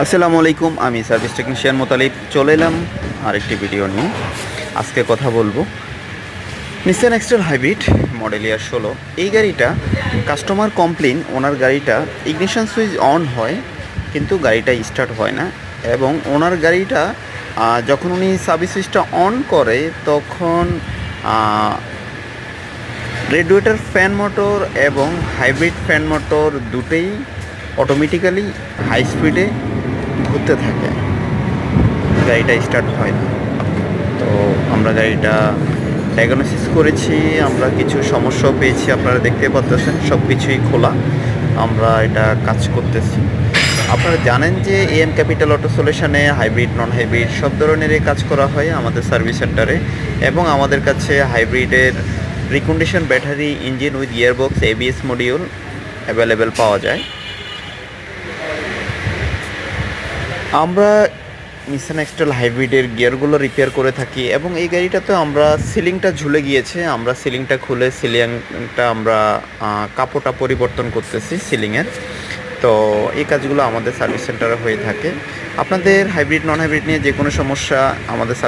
আসসালামু আলাইকুম, আমি সার্ভিস টেকনিশিয়ান মোতালিব চলে এলাম আরেকটি ভিডিও নিয়ে। আজকে কথা বলবো নিসান এক্সটেল হাইব্রিড মডেল ইয়ার 16। এই গাড়িটা কাস্টমার কমপ্লেন, ওনার গাড়িটা ইগনিশন সুইচ অন হয় কিন্তু গাড়িটা স্টার্ট হয় না। এবং ওনার গাড়িটা যখন উনি সার্ভিস সুইচটা অন করে তখন রেডিয়েটর ফ্যান মোটর এবং হাইব্রিড ফ্যান মোটর দুটোই অটোমেটিক্যালি হাই স্পিডে ঘুরতে থাকে, গাড়িটা স্টার্ট হয় না। তো আমরা গাড়িটা ডায়াগনোসিস করেছি, আমরা কিছু সমস্যাও পেয়েছি, আপনারা দেখতে পাচ্ছেন সব কিছুই খোলা। আমরা এটা কাজ করতেছি। আপনারা জানেন যে এম ক্যাপিটাল অটো সলিউশনে হাইব্রিড নন হাইব্রিড সব ধরনেরই কাজ করা হয় আমাদের সার্ভিস সেন্টারে। এবং আমাদের কাছে হাইব্রিডের recondition battery, engine with gearbox, ABS module available পাওয়া যায়। আমরা নিসান এক্সটেল হাইব্রিডের গিয়ারগুলো রিপেয়ার করে থাকি। এবং এই গাড়িটাতে আমরা সিলিংটা ঝুলে গিয়েছে, আমরা সিলিংটা খুলে সিলিংটা আমরা কাপড়টা পরিবর্তন করতেছি সিলিংয়ের। তো এই কাজগুলো আমাদের সার্ভিস সেন্টারে হয়ে থাকে। আপনাদের হাইব্রিড নন হাইব্রিড নিয়ে যে কোনো সমস্যা আমাদের